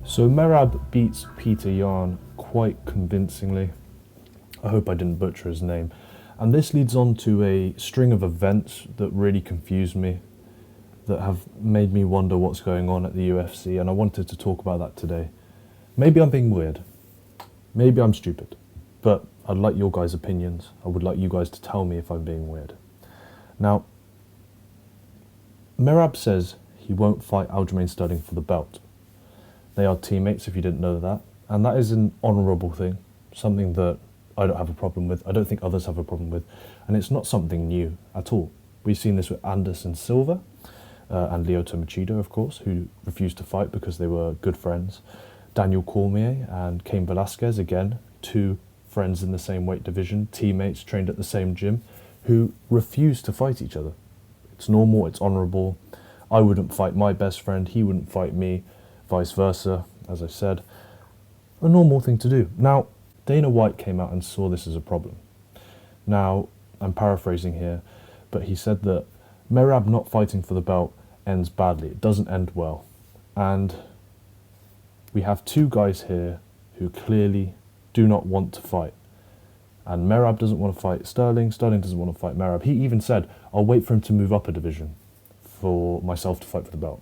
So Merab beats Peter Yan quite convincingly. I hope I didn't butcher his name. And this leads on to a string of events that really confused me, that have made me wonder what's going on at the UFC, and I wanted to talk about that today. Maybe I'm being weird. Maybe I'm stupid. But I'd like your guys' opinions. I would like you guys to tell me if I'm being weird. Now, Merab says he won't fight Aljamain Sterling for the belt. They are teammates, if you didn't know that. And that is an honourable thing. Something that I don't have a problem with. I don't think others have a problem with. And it's not something new at all. We've seen this with Anderson Silva and Lyoto Machida, of course, who refused to fight because they were good friends. Daniel Cormier and Cain Velasquez, again, two friends in the same weight division, teammates trained at the same gym, who refused to fight each other. It's normal, it's honourable. I wouldn't fight my best friend, he wouldn't fight me, vice versa, as I said. A normal thing to do. Now, Dana White came out and saw this as a problem. Now, I'm paraphrasing here, but he said that Merab not fighting for the belt ends badly. It doesn't end well. And we have two guys here who clearly do not want to fight. And Merab doesn't want to fight Sterling. Sterling doesn't want to fight Merab. He even said, I'll wait for him to move up a division for myself to fight for the belt.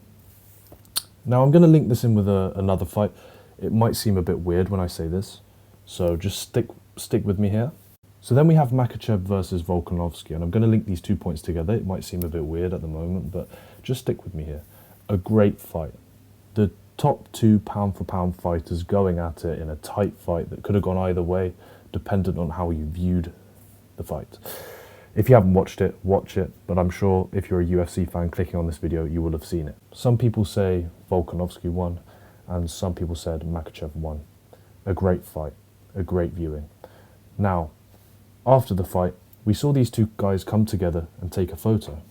Now, I'm going to link this in with another fight. It might seem a bit weird when I say this, so just stick with me here. So then we have Makhachev versus Volkanovski, and I'm going to link these 2 points together. It might seem a bit weird at the moment, but just stick with me here. A great fight. The top two pound-for-pound fighters going at it in a tight fight that could have gone either way, dependent on how you viewed the fight. If you haven't watched it, watch it, but I'm sure if you're a UFC fan clicking on this video, you will have seen it. Some people say Volkanovski won, and some people said Makhachev won. A great fight, a great viewing. Now, after the fight, we saw these two guys come together and take a photo,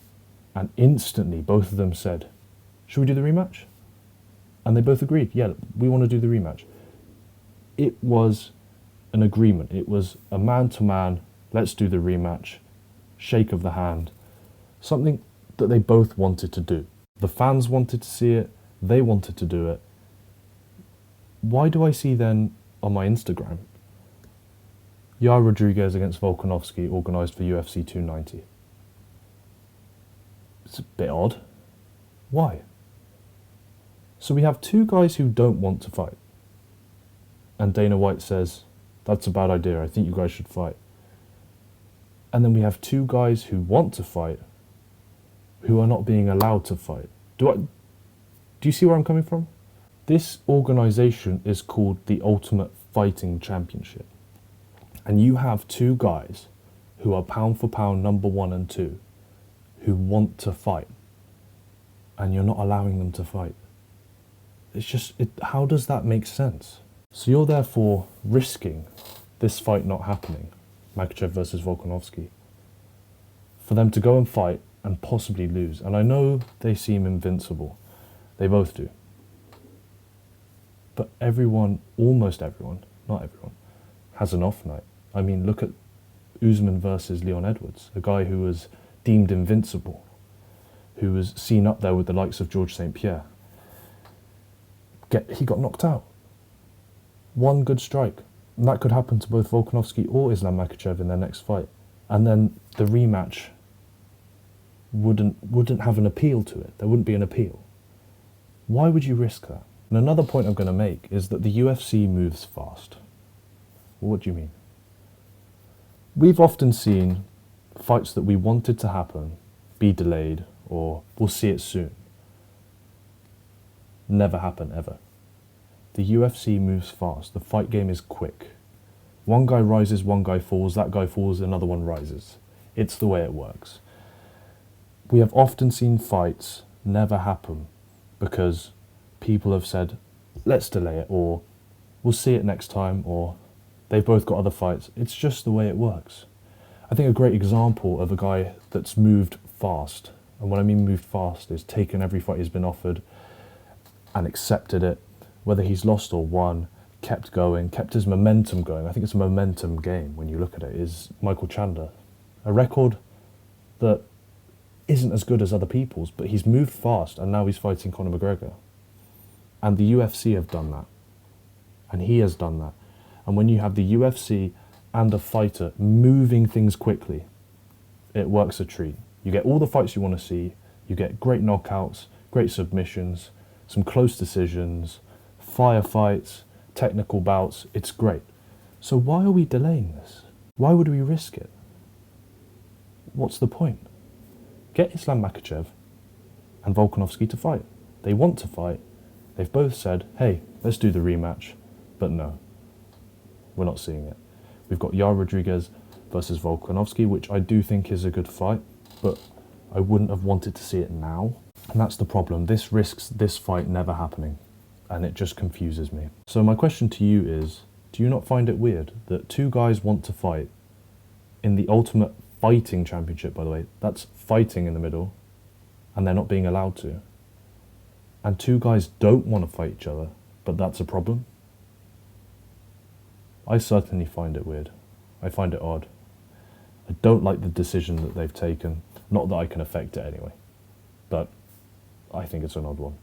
and instantly both of them said, should we do the rematch? And they both agreed, yeah, we want to do the rematch. It was an agreement. It was a man-to-man, let's do the rematch, shake of the hand, something that they both wanted to do. The fans wanted to see it, they wanted to do it. Why do I see then on my Instagram, Yair Rodriguez against Volkanovski organised for UFC 290? It's a bit odd. Why? So we have two guys who don't want to fight. And Dana White says, that's a bad idea, I think you guys should fight. And then we have two guys who want to fight, who are not being allowed to fight. Do you see where I'm coming from? This organisation is called the Ultimate Fighting Championship. And you have two guys who are pound for pound number 1 and 2 who want to fight. And you're not allowing them to fight. It's just, how does that make sense? So you're therefore risking this fight not happening, Makhachev versus Volkanovski, for them to go and fight and possibly lose. And I know they seem invincible. They both do. But everyone, almost everyone, not everyone, has an off night. I mean, look at Usman versus Leon Edwards, a guy who was deemed invincible, who was seen up there with the likes of George St. Pierre. He got knocked out. One good strike. And that could happen to both Volkanovski or Islam Makhachev in their next fight. And then the rematch wouldn't have an appeal to it. There wouldn't be an appeal. Why would you risk that? And another point I'm going to make is that the UFC moves fast. Well, what do you mean? We've often seen fights that we wanted to happen be delayed, or we'll see it soon. Never happen, ever. The UFC moves fast. The fight game is quick. One guy rises, one guy falls, that guy falls, another one rises. It's the way it works. We have often seen fights never happen because people have said, let's delay it, or we'll see it next time, or they've both got other fights. It's just the way it works. I think a great example of a guy that's moved fast, and what I mean moved fast is taken every fight he's been offered and accepted it, whether he's lost or won, kept going, kept his momentum going. I think it's a momentum game when you look at it, is Michael Chandler. A record that isn't as good as other people's, but he's moved fast and now he's fighting Conor McGregor. And the UFC have done that. And he has done that. And when you have the UFC and a fighter moving things quickly, it works a treat. You get all the fights you want to see. You get great knockouts, great submissions, some close decisions, firefights, technical bouts. It's great. So why are we delaying this? Why would we risk it? What's the point? Get Islam Makhachev and Volkanovski to fight. They want to fight. They've both said, hey, let's do the rematch. But no, we're not seeing it. We've got Yair Rodriguez versus Volkanovski, which I do think is a good fight, but I wouldn't have wanted to see it now. And that's the problem. This risks this fight never happening, and it just confuses me. So my question to you is, do you not find it weird that two guys want to fight in the Ultimate Fighting Championship, by the way, that's fighting in the middle, and they're not being allowed to, and two guys don't want to fight each other, but that's a problem? I certainly find it weird. I find it odd. I don't like the decision that they've taken. Not that I can affect it anyway, but I think it's an odd one.